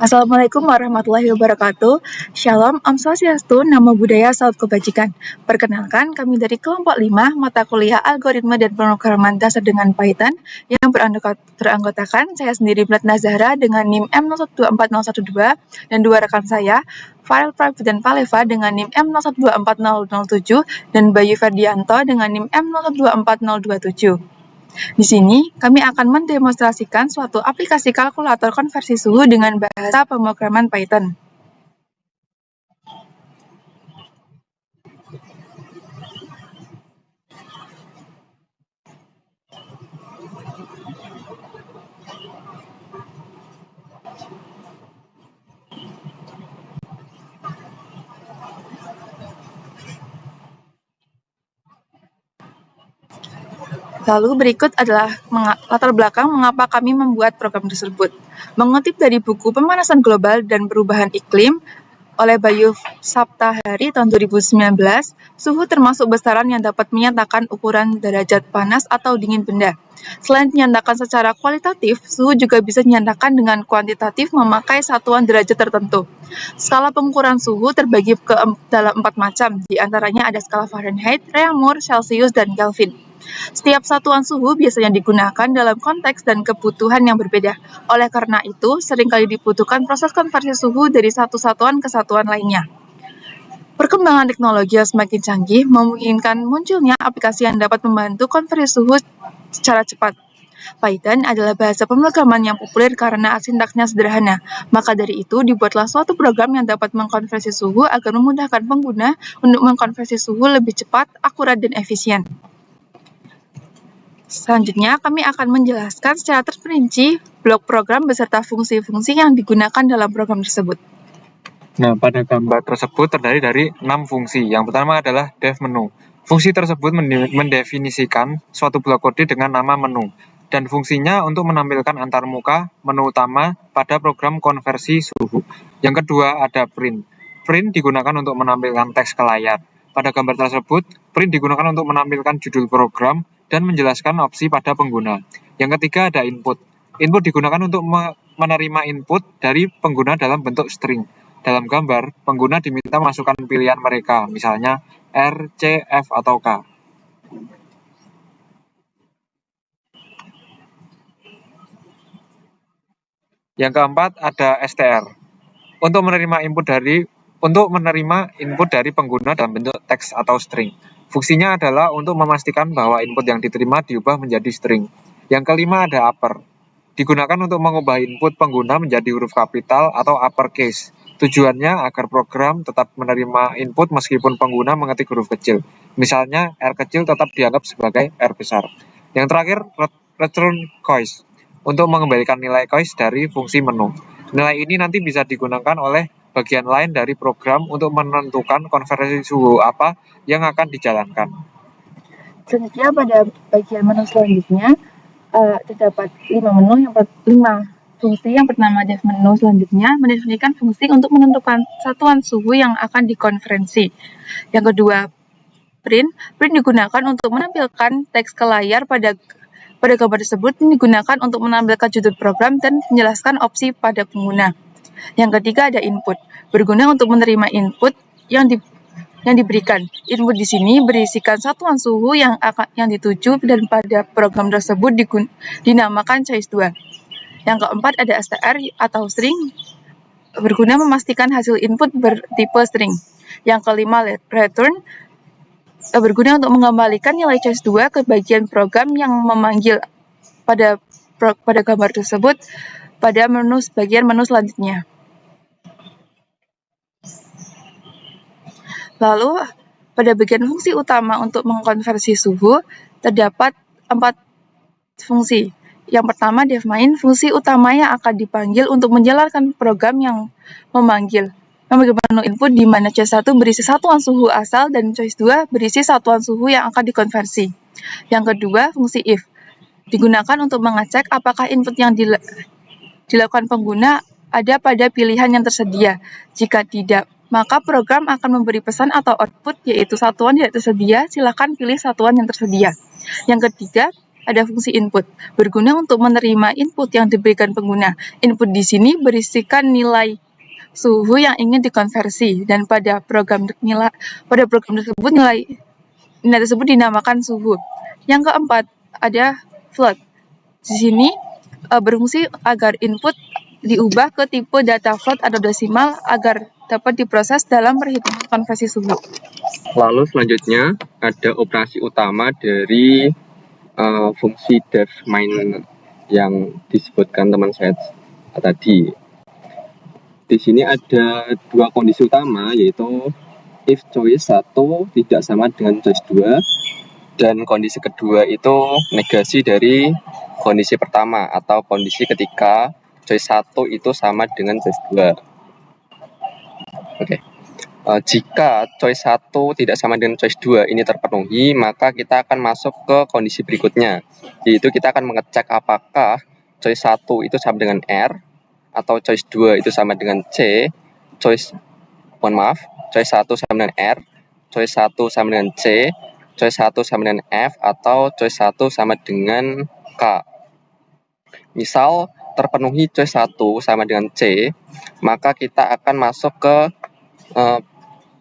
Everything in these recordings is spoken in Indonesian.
Assalamualaikum warahmatullahi wabarakatuh. Shalom, Om Swastiastu, Namo Buddhaya, Salam Kebajikan. Perkenalkan, kami dari kelompok 5, mata kuliah Algoritma dan Pemrograman Dasar dengan Python, yang beranggotakan saya sendiri, Blatna Zahra, dengan NIM M024012, dan dua rekan saya, Farel Private dan Paleva, dengan NIM M024007, dan Bayu Ferdianto, dengan NIM M024027. Di sini, kami akan mendemonstrasikan suatu aplikasi kalkulator konversi suhu dengan bahasa pemrograman Python. Lalu berikut adalah latar belakang mengapa kami membuat program tersebut. Mengutip dari buku Pemanasan Global dan Perubahan Iklim oleh Bayu Saptahari tahun 2019, suhu termasuk besaran yang dapat menyatakan ukuran derajat panas atau dingin benda. Selain dinyatakan secara kualitatif, suhu juga bisa dinyatakan dengan kuantitatif memakai satuan derajat tertentu. Skala pengukuran suhu terbagi dalam 4 macam, di antaranya ada skala Fahrenheit, Reaumur, Celsius, dan Kelvin. Setiap satuan suhu biasanya digunakan dalam konteks dan kebutuhan yang berbeda. Oleh karena itu, seringkali dibutuhkan proses konversi suhu dari satu satuan ke satuan lainnya. Perkembangan teknologi yang semakin canggih memungkinkan munculnya aplikasi yang dapat membantu konversi suhu secara cepat. Python adalah bahasa pemrograman yang populer karena sintaksnya sederhana. Maka dari itu, dibuatlah suatu program yang dapat mengkonversi suhu agar memudahkan pengguna untuk mengkonversi suhu lebih cepat, akurat, dan efisien. Selanjutnya, kami akan menjelaskan secara terperinci blok program beserta fungsi-fungsi yang digunakan dalam program tersebut. Nah, pada gambar tersebut terdiri dari 6 fungsi. Yang pertama adalah dev menu. Fungsi tersebut mendefinisikan suatu blok kode dengan nama menu, dan fungsinya untuk menampilkan antarmuka menu utama pada program konversi suhu. Yang kedua ada print. Print digunakan untuk menampilkan teks ke layar. Pada gambar tersebut, print digunakan untuk menampilkan judul program dan menjelaskan opsi pada pengguna. Yang ketiga ada input. Input digunakan untuk menerima input dari pengguna dalam bentuk string. Dalam gambar, pengguna diminta memasukkan pilihan mereka, misalnya R, C, F, atau K. Yang keempat ada str. Untuk menerima input dari pengguna dalam bentuk teks atau string. Fungsinya adalah untuk memastikan bahwa input yang diterima diubah menjadi string. Yang kelima ada upper. Digunakan untuk mengubah input pengguna menjadi huruf kapital atau uppercase. Tujuannya agar program tetap menerima input meskipun pengguna mengetik huruf kecil. Misalnya, R kecil tetap dianggap sebagai R besar. Yang terakhir, return choice. Untuk mengembalikan nilai choice dari fungsi menu. Nilai ini nanti bisa digunakan oleh bagian lain dari program untuk menentukan konversi suhu apa yang akan dijalankan. Selanjutnya, pada bagian menu selanjutnya, terdapat 5 fungsi. Yang pertama, dev menu selanjutnya mendefinisikan fungsi untuk menentukan satuan suhu yang akan dikonversi. Yang kedua, print. Print digunakan untuk menampilkan teks ke layar pada gambar tersebut, yang digunakan untuk menampilkan judul program dan menjelaskan opsi pada pengguna. Yang ketiga ada input, berguna untuk menerima input yang diberikan. Input di sini berisikan satuan suhu yang dituju dan pada program tersebut dinamakan choice 2. Yang keempat ada str atau string, berguna memastikan hasil input bertipe string. Yang kelima return, berguna untuk mengembalikan nilai choice 2 ke bagian program yang memanggil pada gambar tersebut pada bagian menu selanjutnya. Lalu, pada bagian fungsi utama untuk mengkonversi suhu, terdapat 4 fungsi. Yang pertama, dev main, fungsi utama yang akan dipanggil untuk menjalankan program yang memanggil menu input di mana choice 1 berisi satuan suhu asal dan choice 2 berisi satuan suhu yang akan dikonversi. Yang kedua, fungsi if, digunakan untuk mengecek apakah input yang dilakukan pengguna ada pada pilihan yang tersedia. Jika tidak, maka program akan memberi pesan atau output yaitu satuan tidak tersedia, silakan pilih satuan yang tersedia. Yang ketiga, ada fungsi input, berguna untuk menerima input yang diberikan pengguna. Input di sini berisikan nilai suhu yang ingin dikonversi, dan pada program tersebut nilai tersebut dinamakan suhu. Yang keempat, ada float. Di sini berfungsi agar input diubah ke tipe data float atau desimal agar dapat diproses dalam perhitungan konversi suhu. Lalu selanjutnya ada operasi utama dari fungsi def main yang disebutkan teman saya tadi. Di sini ada dua kondisi utama, yaitu if choice 1 tidak sama dengan choice 2, dan kondisi kedua itu negasi dari kondisi pertama atau kondisi ketika choice 1 itu sama dengan choice 2. Oke. Jika choice 1 tidak sama dengan choice 2 ini terpenuhi, maka kita akan masuk ke kondisi berikutnya, yaitu kita akan mengecek apakah choice 1 itu sama dengan R, atau choice 2 itu sama dengan C, choice 1 sama dengan R, choice 1 sama dengan C, choice 1 sama dengan F, atau choice 1 sama dengan K. Misal terpenuhi choice 1 sama dengan C, maka kita akan masuk ke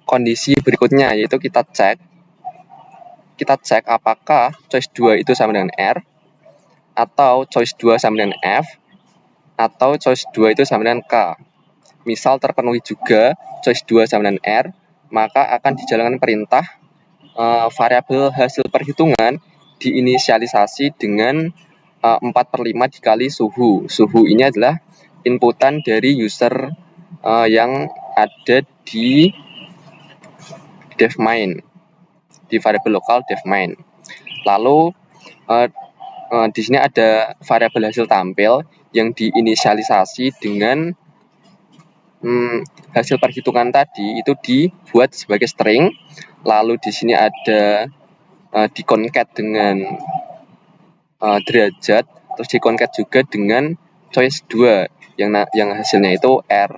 kondisi berikutnya, yaitu kita cek apakah choice 2 itu sama dengan R, atau choice 2 sama dengan F, atau choice 2 itu sama dengan K. Misal terpenuhi juga choice 2 sama dengan R, maka akan dijalankan perintah variabel hasil perhitungan diinisialisasi dengan 4/5 dikali suhu. Suhu ini adalah inputan dari user yang ada di def main, di variabel lokal def main. Lalu di sini ada variabel hasil tampil yang diinisialisasi dengan hasil perhitungan tadi itu dibuat sebagai string. Lalu di sini ada dikoncat dengan derajat, terus dikoncat juga dengan choice 2 yang hasilnya itu R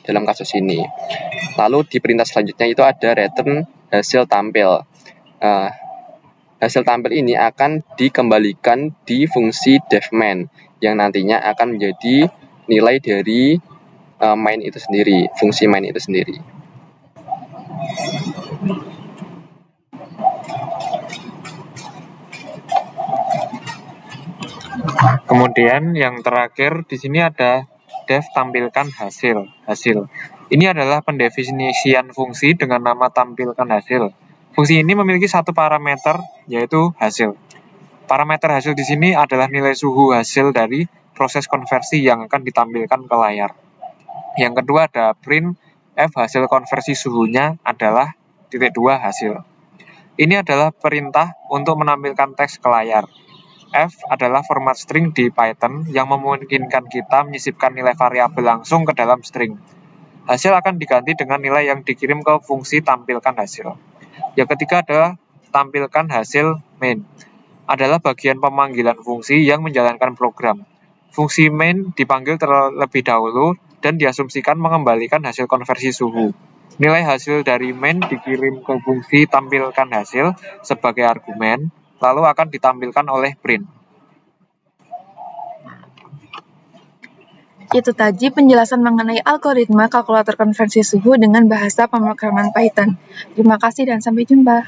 dalam kasus ini. Lalu di perintah selanjutnya itu ada return hasil tampil. Hasil tampil ini akan dikembalikan di fungsi def main yang nantinya akan menjadi nilai dari main itu sendiri, fungsi main itu sendiri. Kemudian yang terakhir di sini ada def tampilkan hasil. Ini adalah pendefinisian fungsi dengan nama tampilkan hasil. Fungsi ini memiliki satu parameter, yaitu hasil. Parameter hasil di sini adalah nilai suhu hasil dari proses konversi yang akan ditampilkan ke layar. Yang kedua ada print f hasil konversi suhunya adalah .2 hasil. Ini adalah perintah untuk menampilkan teks ke layar. F adalah format string di Python yang memungkinkan kita menyisipkan nilai variabel langsung ke dalam string. Hasil akan diganti dengan nilai yang dikirim ke fungsi tampilkan hasil. Yang ketiga adalah tampilkan hasil main. Adalah bagian pemanggilan fungsi yang menjalankan program. Fungsi main dipanggil terlebih dahulu dan diasumsikan mengembalikan hasil konversi suhu. Nilai hasil dari main dikirim ke fungsi tampilkan hasil sebagai argumen, lalu akan ditampilkan oleh print. Itu tadi penjelasan mengenai algoritma kalkulator konversi suhu dengan bahasa pemrograman Python. Terima kasih dan sampai jumpa.